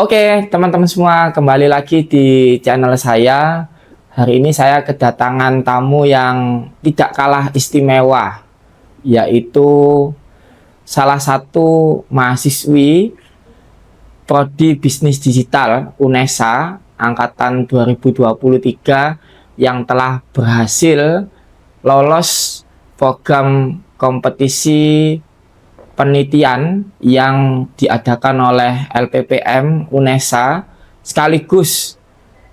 Oke, teman-teman semua, kembali lagi di channel saya. Hari ini saya kedatangan tamu yang tidak kalah istimewa, yaitu salah satu mahasiswi Prodi Bisnis Digital UNESA angkatan 2023 yang telah berhasil lolos program kompetisi penelitian yang diadakan oleh LPPM UNESA, sekaligus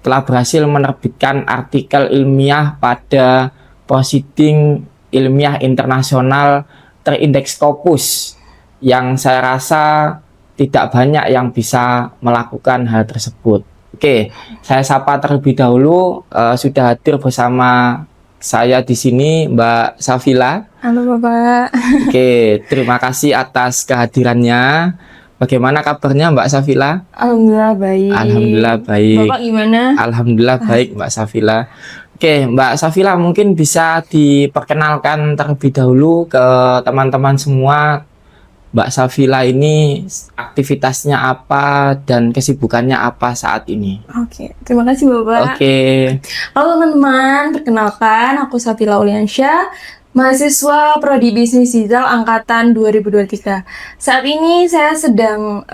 telah berhasil menerbitkan artikel ilmiah pada Proceeding Ilmiah Internasional terindeks Scopus, yang saya rasa tidak banyak yang bisa melakukan hal tersebut. Oke, saya sapa terlebih dahulu, sudah hadir bersama saya di sini Mbak Safila. Halo Bapak. Oke, terima kasih atas kehadirannya. Bagaimana kabarnya Mbak Safila? Alhamdulillah baik. Alhamdulillah baik. Bapak gimana? Alhamdulillah baik Mbak Safila. Oke, Mbak Safila, mungkin bisa diperkenalkan terlebih dahulu ke teman-teman semua. Mbak Safila ini aktivitasnya apa dan kesibukannya apa saat ini? Oke, terima kasih Bapak. Oke. Halo teman-teman, perkenalkan aku Safila Uliansyah, mahasiswa Prodi Bisnis Digital angkatan 2023. Saat ini saya sedang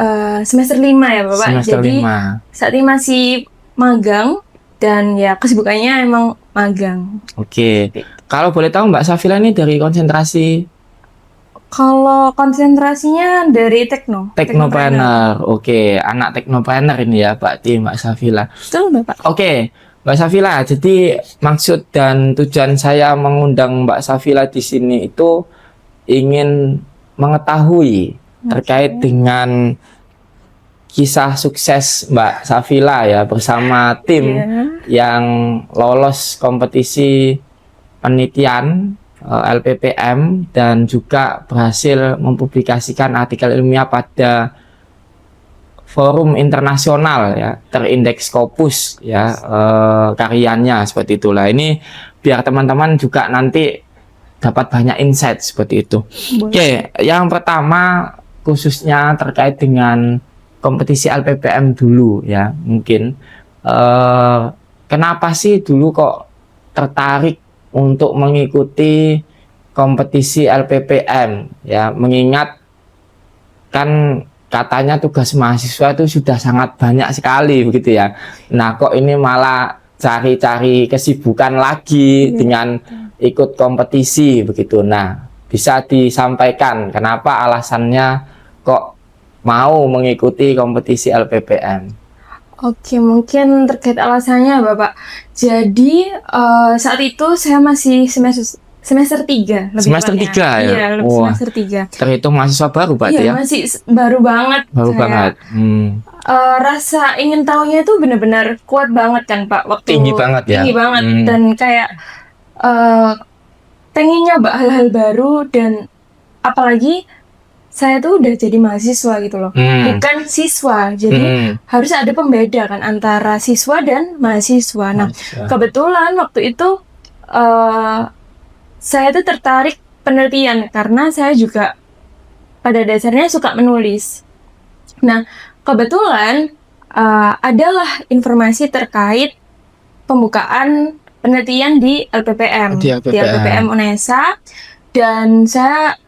semester 5 ya Bapak. Semester Jadi 5. saat ini masih magang dan ya kesibukannya emang magang. Oke. Kalau boleh tahu Mbak Safila ini dari konsentrasi Kalau konsentrasinya dari Teknopreneur. Oke, anak teknopreneur ini ya Mbak Safila. Betul Bapak. Oke, Mbak Safila, jadi maksud dan tujuan saya mengundang Mbak Safila di sini itu ingin mengetahui terkait dengan kisah sukses Mbak Safila ya bersama tim yang lolos kompetisi penelitian LPPM dan juga berhasil mempublikasikan artikel ilmiah pada forum internasional ya terindeks Scopus ya, karyanya seperti itulah. Ini biar teman-teman juga nanti dapat banyak insight seperti itu. Oke, yang pertama khususnya terkait dengan kompetisi LPPM dulu ya, mungkin kenapa sih dulu kok tertarik untuk mengikuti kompetisi LPPM ya, mengingat kan katanya tugas mahasiswa itu sudah sangat banyak sekali begitu ya. Nah, kok ini malah cari-cari kesibukan lagi dengan ikut kompetisi begitu. Nah, bisa disampaikan kenapa alasannya kok mau mengikuti kompetisi LPPM? Oke, mungkin terkait alasannya Bapak. Jadi saat itu saya masih semester 3 lebih Semester tepatnya. 3 ya? Iya, Wah, semester 3. terhitung mahasiswa baru Pak Iya, ya? masih baru banget. Baru saya. banget. Rasa ingin tahunya itu benar-benar kuat banget kan Pak. Waktu Tinggi banget ya? Tinggi banget dan kayak pengen nyoba hal-hal baru, dan apalagi saya tuh udah jadi mahasiswa gitu loh, bukan siswa. Jadi harus ada pembeda kan antara siswa dan mahasiswa. Nah, kebetulan waktu itu saya tuh tertarik penelitian karena saya juga pada dasarnya suka menulis. Nah, kebetulan adalah informasi terkait pembukaan penelitian di LPPM, di LPPM UNESA, dan saya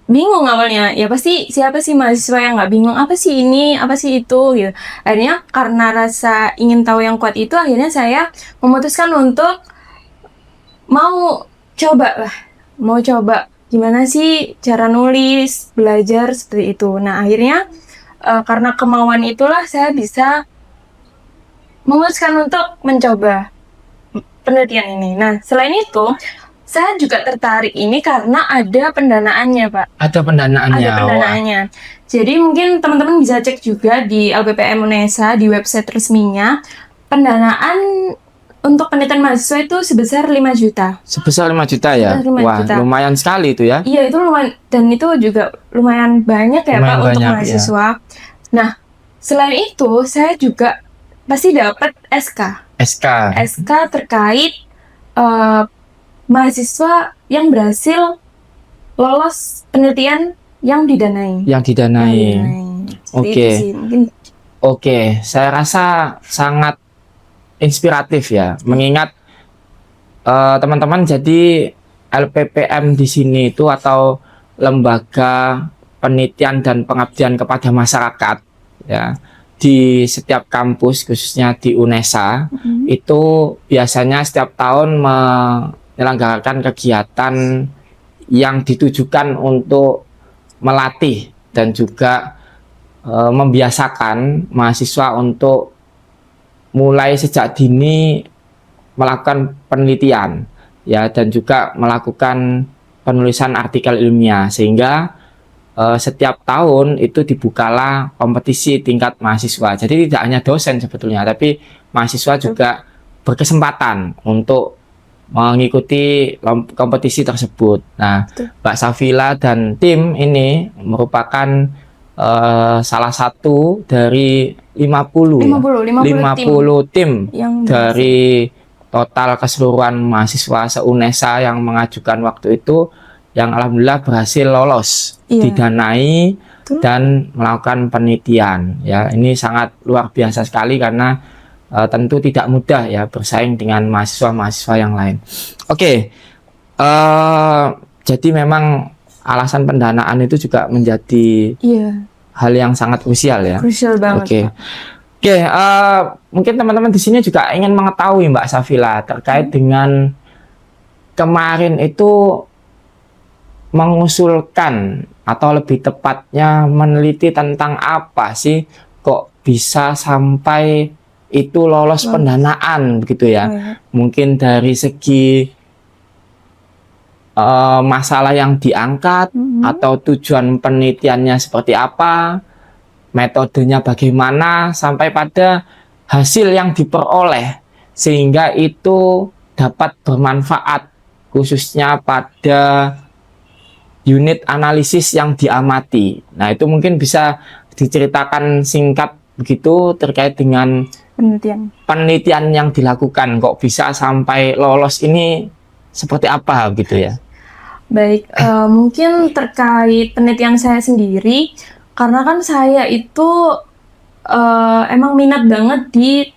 bingung awalnya, ya pasti siapa sih mahasiswa yang nggak bingung, apa sih ini, apa sih itu gitu. Akhirnya karena rasa ingin tahu yang kuat itu, akhirnya saya memutuskan untuk mau coba gimana sih cara nulis, belajar seperti itu. Nah, akhirnya karena kemauan itulah saya bisa memutuskan untuk mencoba penelitian ini. Nah, selain itu saya juga tertarik ini karena ada pendanaannya, Pak. Ada pendanaannya. Ada pendanaannya. Jadi mungkin teman-teman bisa cek juga di LPPM UNESA, di website resminya. Pendanaan untuk penelitian mahasiswa itu sebesar 5 juta. Sebesar 5 juta ya? 5 Wah, juta. lumayan sekali itu ya? Iya, itu lumayan, dan itu juga lumayan banyak ya Lumayan Pak banyak, untuk mahasiswa. Ya. Nah, selain itu saya juga pasti dapat SK terkait mahasiswa yang berhasil lolos penelitian yang didanai. Seperti Oke. itu sih. Mungkin Oke, saya rasa sangat inspiratif ya, mengingat teman-teman jadi LPPM di sini itu atau lembaga penelitian dan pengabdian kepada masyarakat ya di setiap kampus khususnya di UNESA itu biasanya setiap tahun menyelenggarakan kegiatan yang ditujukan untuk melatih dan juga membiasakan mahasiswa untuk mulai sejak dini melakukan penelitian ya dan juga melakukan penulisan artikel ilmiah sehingga setiap tahun itu dibukalah kompetisi tingkat mahasiswa. Jadi tidak hanya dosen sebetulnya, tapi mahasiswa juga berkesempatan untuk mengikuti kompetisi tersebut. Nah, Mbak Safila dan tim ini merupakan salah satu dari 50 tim yang dari total keseluruhan mahasiswa se-UNESA yang mengajukan waktu itu yang alhamdulillah berhasil lolos, didanai dan melakukan penelitian ya. Ini sangat luar biasa sekali karena tentu tidak mudah ya bersaing dengan mahasiswa-mahasiswa yang lain. Oke. Jadi memang alasan pendanaan itu juga menjadi hal yang sangat krusial ya. Krusial banget. Oke, mungkin teman-teman di sini juga ingin mengetahui Mbak Safila terkait dengan kemarin itu mengusulkan atau lebih tepatnya meneliti tentang apa sih kok bisa sampai itu lolos pendanaan begitu ya. Mungkin dari segi masalah yang diangkat atau tujuan penelitiannya seperti apa, metodenya bagaimana sampai pada hasil yang diperoleh sehingga itu dapat bermanfaat khususnya pada unit analisis yang diamati. Nah, itu mungkin bisa diceritakan singkat begitu terkait dengan penelitian yang dilakukan kok bisa sampai lolos ini seperti apa gitu ya. Baik, mungkin terkait penelitian saya sendiri karena kan saya itu emang minat banget di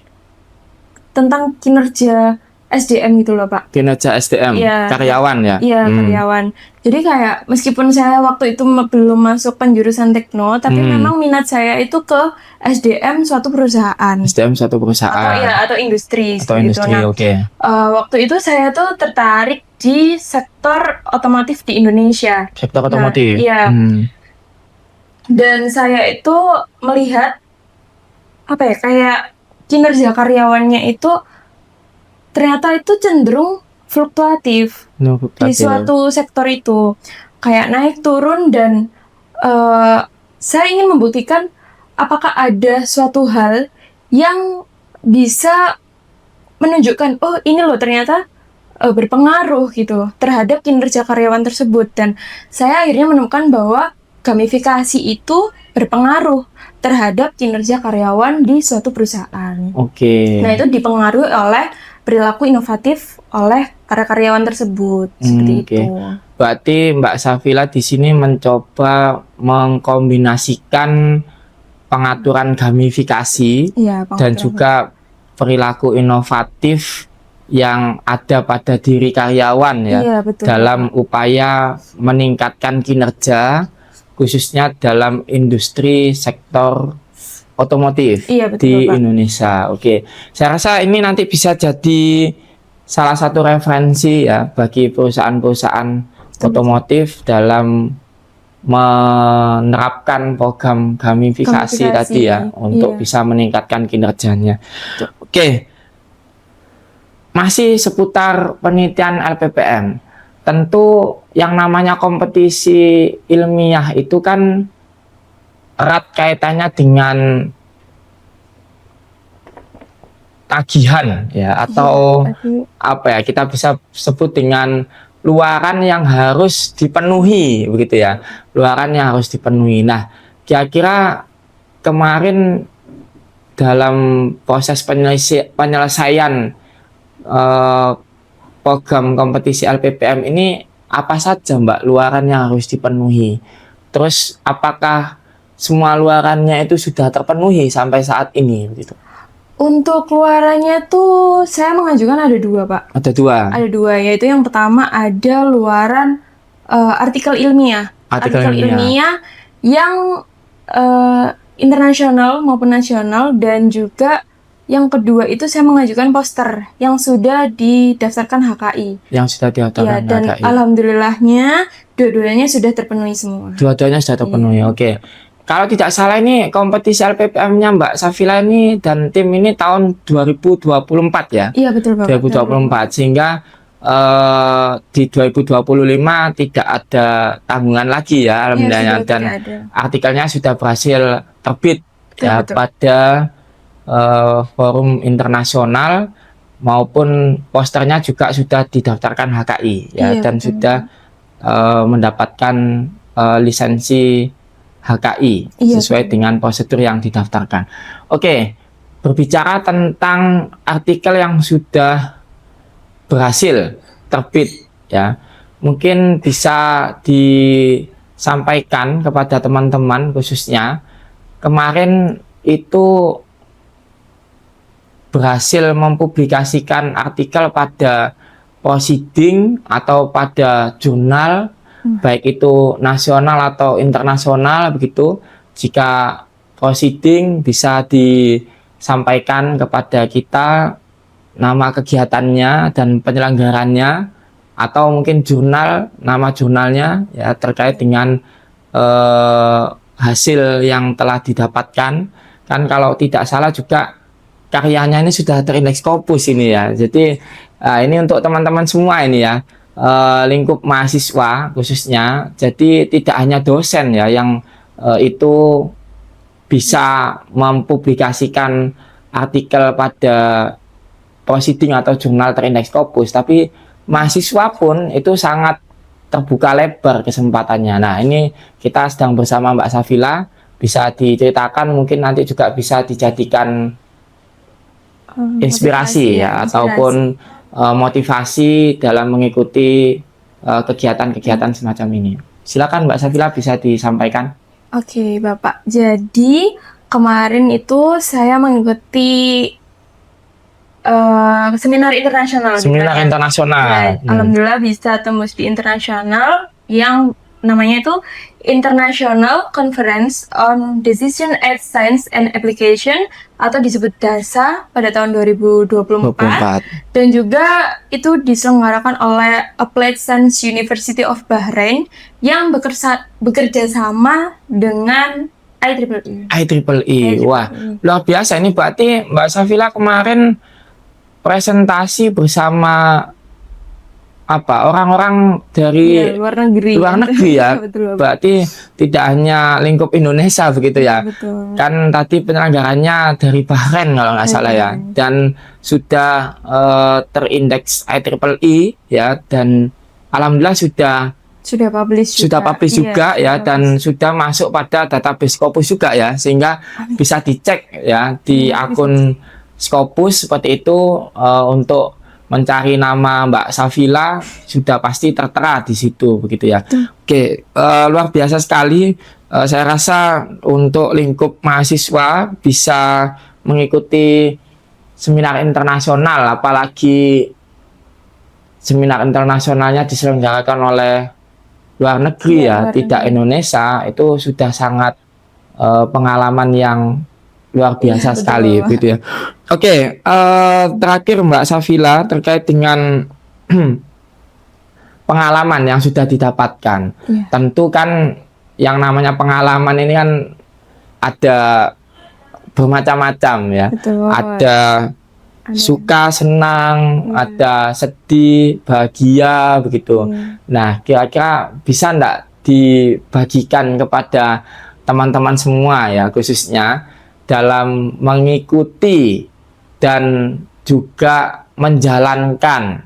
tentang kinerja SDM gitu loh Pak. Kinerja SDM, karyawan ya? Iya, karyawan. Jadi kayak meskipun saya waktu itu belum masuk penjurusan tekno, tapi memang minat saya itu ke SDM suatu perusahaan. SDM suatu perusahaan. Atau industri. Atau industri, oke. Waktu itu saya tuh tertarik di sektor otomotif di Indonesia. Sektor otomotif? Iya. Dan saya itu melihat, kayak kinerja karyawannya itu ternyata itu cenderung fluktuatif di suatu sektor itu, kayak naik turun dan saya ingin membuktikan apakah ada suatu hal yang bisa menunjukkan oh ini loh ternyata berpengaruh gitu terhadap kinerja karyawan tersebut, dan saya akhirnya menemukan bahwa gamifikasi itu berpengaruh terhadap kinerja karyawan di suatu perusahaan. Nah itu dipengaruhi oleh perilaku inovatif oleh para karyawan tersebut seperti itu. Berarti Mbak Safila di sini mencoba mengkombinasikan pengaturan gamifikasi dan juga perilaku inovatif yang ada pada diri karyawan ya, dalam upaya meningkatkan kinerja khususnya dalam industri sektor otomotif di Indonesia. Oke, saya rasa ini nanti bisa jadi salah satu referensi ya bagi perusahaan-perusahaan otomotif dalam menerapkan program gamifikasi tadi ya untuk bisa meningkatkan kinerjanya. Oke, masih seputar penelitian LPPM. Tentu yang namanya kompetisi ilmiah itu kan erat kaitannya dengan tagihan ya atau kita bisa sebut dengan luaran yang harus dipenuhi begitu ya, luaran yang harus dipenuhi. Nah, kira-kira kemarin dalam proses penyelesaian program kompetisi LPPM ini apa saja Mbak luaran yang harus dipenuhi? Terus apakah semua luarannya itu sudah terpenuhi sampai saat ini gitu? Untuk luarannya tuh saya mengajukan ada 2, Pak. Ada 2. Ada 2, yaitu yang pertama ada luaran artikel ilmiah. Artikel ilmiah. Yang internasional maupun nasional, dan juga yang kedua itu saya mengajukan poster yang sudah didaftarkan HKI. Yang sudah Ya, didaftarkan dan HKI. alhamdulillahnya dua-duanya sudah terpenuhi semua. Dua-duanya sudah terpenuhi. Oke. Kalau tidak salah ini kompetisi LPPM-nya Mbak Safila ini dan tim ini tahun 2024 ya? Iya, betul, Bapak. 2024. Sehingga di 2025 tidak ada tanggungan lagi ya alhamdulillah, sudah dan tidak ada. artikelnya sudah berhasil terbit Betul, ya betul. pada forum internasional, maupun posternya juga sudah didaftarkan HKI ya, Iya, dan betul. sudah mendapatkan lisensi HKI Iya, sesuai betul. dengan prosedur yang didaftarkan. Oke, berbicara tentang artikel yang sudah berhasil terbit ya, mungkin bisa disampaikan kepada teman-teman, khususnya kemarin itu berhasil mempublikasikan artikel pada proceeding atau pada jurnal, baik itu nasional atau internasional begitu. Jika proceeding bisa disampaikan kepada kita nama kegiatannya dan penyelenggarannya, atau mungkin jurnal, nama jurnalnya ya, terkait dengan hasil yang telah didapatkan. Kan kalau tidak salah juga karyanya ini sudah terindeks Scopus ini ya. Jadi ini untuk teman-teman semua ini ya, lingkup mahasiswa khususnya. Jadi tidak hanya dosen ya yang itu bisa mempublikasikan artikel pada proceeding atau jurnal terindeks Scopus, tapi mahasiswa pun itu sangat terbuka lebar kesempatannya. Nah, ini kita sedang bersama Mbak Safila, bisa diceritakan, mungkin nanti juga bisa dijadikan inspirasi ya, ataupun motivasi dalam mengikuti kegiatan-kegiatan semacam ini. Silakan Mbak Safila, bisa disampaikan. Oke, Bapak. Jadi kemarin itu saya mengikuti seminar internasional. Seminar internasional. Ya, alhamdulillah bisa tembus di internasional yang namanya itu International Conference on Decision Aid Science and Application, atau disebut DASA, pada tahun 2024. Dan juga itu diselenggarakan oleh Applied Science University of Bahrain yang bekerja sama dengan IEEE. IEEE. Wah, luar biasa. Ini berarti Mbak Safila kemarin presentasi bersama orang-orang dari luar negeri ya. Betul, berarti tidak hanya lingkup Indonesia begitu ya. Betul. Kan tadi penyelenggaranya dari Bahrain kalau nggak salah ya, dan sudah terindeks IEEE ya, dan alhamdulillah sudah publish juga ya, dan sudah masuk pada database Scopus juga ya, sehingga bisa dicek ya di akun Scopus seperti itu. Untuk mencari nama Mbak Safila sudah pasti tertera di situ begitu ya. Oke, luar biasa sekali. Saya rasa untuk lingkup mahasiswa bisa mengikuti seminar internasional, apalagi seminar internasionalnya diselenggarakan oleh luar negeri ya, tidak Indonesia, itu sudah sangat pengalaman yang luar biasa sekali gitu ya. Oke, terakhir Mbak Safila, terkait dengan pengalaman yang sudah didapatkan. Tentu kan yang namanya pengalaman ini kan ada bermacam-macam ya. Ada suka, senang, ada sedih, bahagia begitu. Nah, kira-kira bisa enggak dibagikan kepada teman-teman semua ya, khususnya dalam mengikuti dan juga menjalankan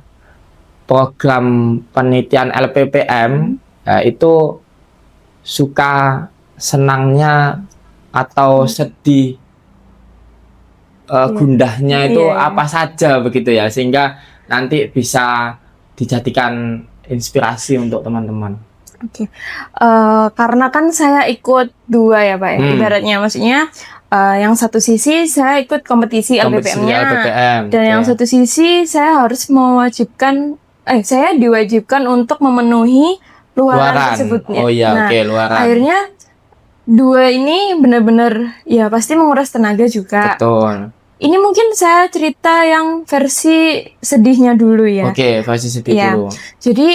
program penelitian LPPM ya, itu suka senangnya atau sedih, gundahnya itu apa saja begitu ya, sehingga nanti bisa dijadikan inspirasi untuk teman-teman. Oke. Karena kan saya ikut 2 ya, Pak, ya, ibaratnya. Maksudnya, yang satu sisi saya ikut kompetisi Kompetisi LPPM-nya, LPPM. dan yang Oke. satu sisi saya harus saya diwajibkan untuk memenuhi luaran tersebut ya. Oh iya, Nah, oke, luaran. akhirnya 2 ini benar-benar ya pasti menguras tenaga juga. Betul. Ini mungkin saya cerita yang versi sedihnya dulu ya. Oke, versi sedih Iya. dulu. Jadi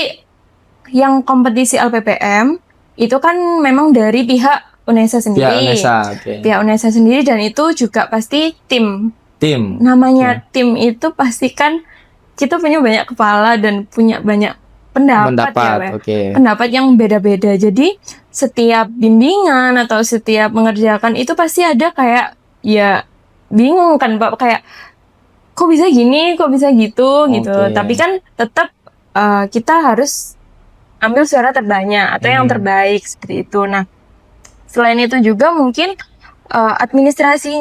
yang kompetisi LPPM itu kan memang dari pihak UNESA sendiri. Pihak UNESA, oke. Pihak UNESA sendiri, dan itu juga pasti tim. Tim. Namanya tim itu pasti kan kita punya banyak kepala dan punya banyak pendapat ya, Pak. Oke. Pendapat yang beda-beda. Jadi setiap bimbingan atau setiap mengerjakan itu pasti ada kayak ya bingung kan, Pak, kayak kok bisa gini, kok bisa gitu gitu. Oke. Tapi kan tetap kita harus ambil suara terbanyak atau yang terbaik seperti itu. Nah, selain itu juga mungkin administrasi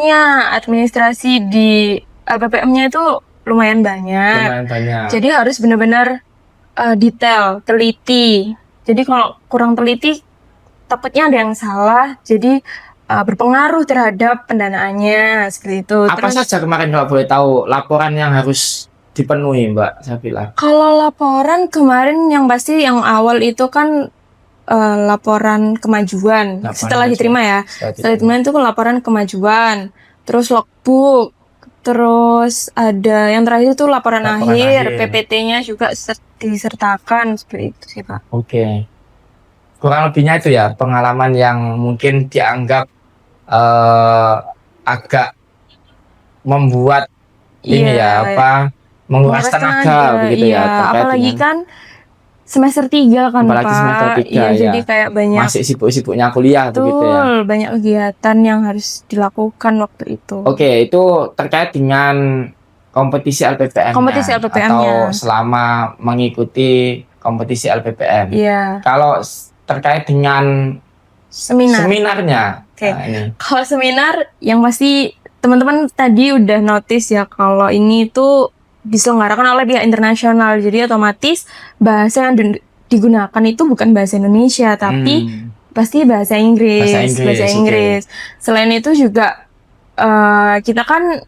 di LPPM-nya itu lumayan banyak. Lumayan banyak. Jadi harus benar-benar detail, teliti. Jadi kalau kurang teliti takutnya ada yang salah. Jadi berpengaruh terhadap pendanaannya seperti itu. Apa saja kemarin kalau boleh tahu laporan yang harus dipenuhi, Mbak Safila? Kalau laporan kemarin yang pasti yang awal itu kan laporan kemajuan. Setelah diterima ya. Setelah diterima itu laporan kemajuan. Terus logbook. Terus ada yang terakhir itu laporan akhir. PPT-nya juga disertakan seperti itu sih, Pak. Oke. Kurang lebihnya itu ya pengalaman yang mungkin dianggap agak membuat ini ya apa menguras tenaga begitu ya. Apalagi kan semester 3 kan, apalagi Pak. Semester 3 ya. Jadi kayak banyak masih sibuk-sibuknya kuliah begitu ya. Banyak kegiatan yang harus dilakukan waktu itu. Oke, itu terkait dengan kompetisi LPPM. Kompetisi LPPM-nya. Atau selama mengikuti kompetisi LPPM. Iya. Kalau terkait dengan seminarnya. Oke. Kalau seminar yang pasti teman-teman tadi udah notice ya kalau ini tuh diselenggarakan oleh pihak internasional. Jadi otomatis bahasa yang digunakan itu bukan bahasa Indonesia tapi pasti bahasa Inggris. Bahasa Inggris. Selain itu juga kita kan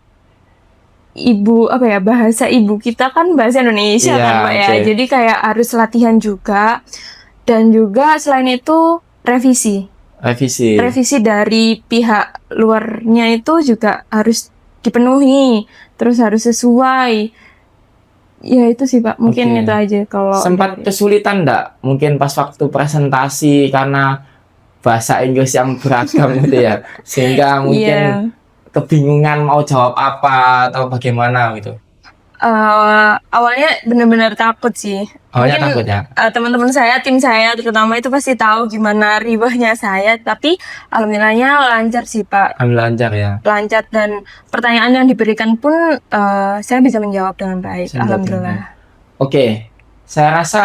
bahasa ibu kita kan bahasa Indonesia kan, Pak ya. Jadi kayak harus latihan juga. Dan juga selain itu revisi dari pihak luarnya itu juga harus dipenuhi, terus harus sesuai. Ya itu sih, Pak, mungkin itu aja. Kalau sempat kesulitan enggak mungkin pas waktu presentasi karena bahasa Inggris yang beragam gitu ya, sehingga mungkin kebingungan mau jawab apa atau bagaimana gitu? Awalnya benar-benar takut sih. Awalnya takut ya? Teman-teman saya, tim saya terutama itu pasti tahu gimana ribahnya saya. Tapi alhamdulillahnya lancar sih, Pak. Alhamdulillah lancar ya? Lancar, dan pertanyaan yang diberikan pun saya bisa menjawab dengan baik. Alhamdulillah. Oke, saya rasa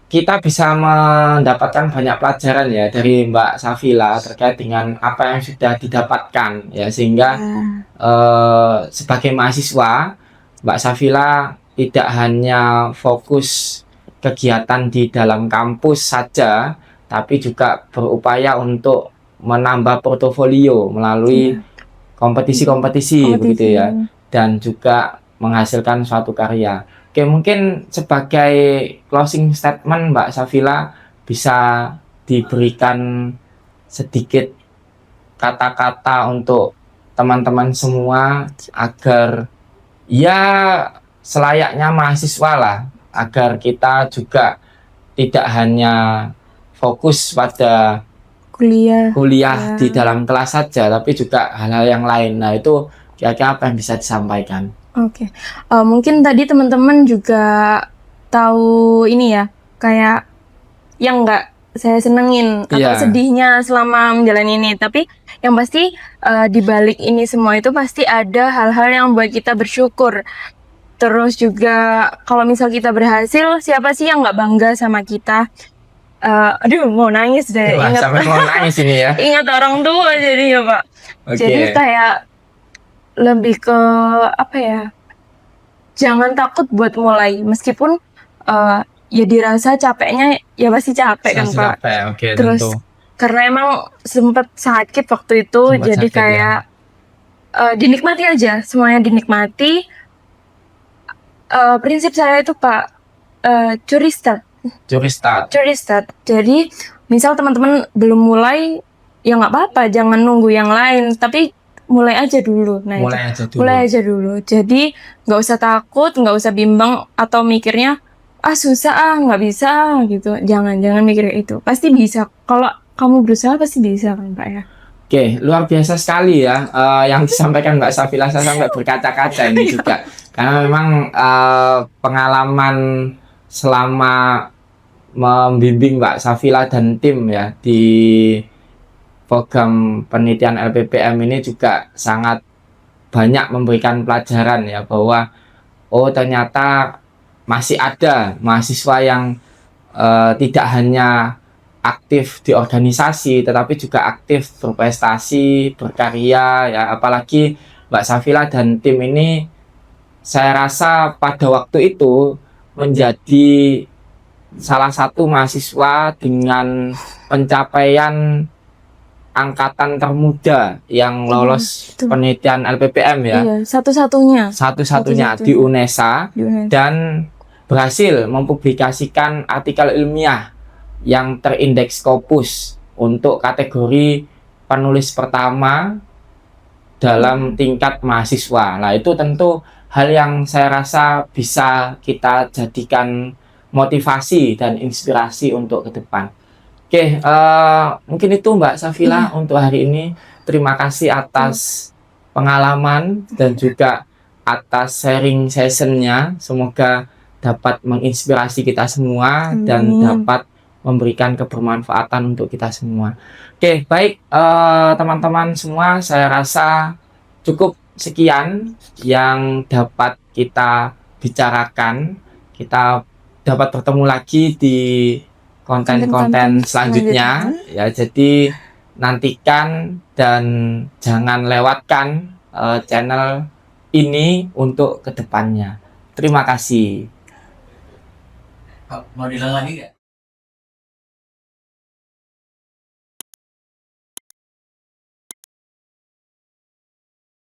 kita bisa mendapatkan banyak pelajaran ya dari Mbak Safila terkait dengan apa yang sudah didapatkan ya, sehingga sebagai mahasiswa Mbak Safila tidak hanya fokus kegiatan di dalam kampus saja, tapi juga berupaya untuk menambah portofolio melalui kompetisi-kompetisi begitu ya, dan juga menghasilkan suatu karya. Oke, mungkin sebagai closing statement Mbak Safila bisa diberikan sedikit kata-kata untuk teman-teman semua agar ya selayaknya mahasiswa lah, agar kita juga tidak hanya fokus pada kuliah di dalam kelas saja, tapi juga hal-hal yang lain. Nah, itu kira-kira apa yang bisa disampaikan? Oke. Mungkin tadi teman-teman juga tahu ini ya, kayak yang nggak saya senengin atau sedihnya selama menjalani ini. Tapi yang pasti di balik ini semua itu pasti ada hal-hal yang buat kita bersyukur. Terus juga kalau misal kita berhasil, siapa sih yang nggak bangga sama kita? Aduh, mau nangis deh. Sampai mau nangis ini ya. Ingat orang tua jadi ya, Pak. Jadi kayak lebih ke apa ya? Jangan takut buat mulai, meskipun ya dirasa capeknya ya pasti capek kan Pak. Capek, oke, Terus tentu. karena emang sempat sakit waktu itu, Sempat jadi sakit, ya. kayak dinikmati aja, semuanya dinikmati. Prinsip saya itu Pak, curi start. Jadi misal teman-teman belum mulai, ya nggak apa-apa, jangan nunggu yang lain, tapi mulai aja dulu. Nah mulai aja dulu. Jadi nggak usah takut, nggak usah bimbang atau mikirnya susah nggak bisa gitu. Jangan mikir itu. Pasti bisa. Kalau kamu berusaha pasti bisa kan Pak ya. Oke, luar biasa sekali ya yang disampaikan Mbak Safila. Saya sampai berkaca-kaca ini juga, karena memang pengalaman selama membimbing Mbak Safila dan tim ya di program penelitian LPPM ini juga sangat banyak memberikan pelajaran ya, bahwa ternyata masih ada mahasiswa yang tidak hanya aktif di organisasi tetapi juga aktif berprestasi, berkarya ya. Apalagi Mbak Safila dan tim ini saya rasa pada waktu itu menjadi salah satu mahasiswa dengan pencapaian angkatan termuda yang lolos penelitian LPPM ya. Iya, satu-satunya di UNESA, dan berhasil mempublikasikan artikel ilmiah yang terindeks Scopus untuk kategori penulis pertama dalam tingkat mahasiswa. Nah, itu tentu hal yang saya rasa bisa kita jadikan motivasi dan inspirasi untuk ke depan. Oke, mungkin itu Mbak Safila untuk hari ini. Terima kasih atas pengalaman dan juga atas sharing sessionnya. Semoga dapat menginspirasi kita semua dan dapat memberikan kebermanfaatan untuk kita semua. Oke, baik teman-teman semua, saya rasa cukup sekian yang dapat kita bicarakan. Kita dapat bertemu lagi di konten-konten selanjutnya ya. Jadi nantikan dan jangan lewatkan channel ini untuk kedepannya. Terima kasih. Mau diulang lagi nggak?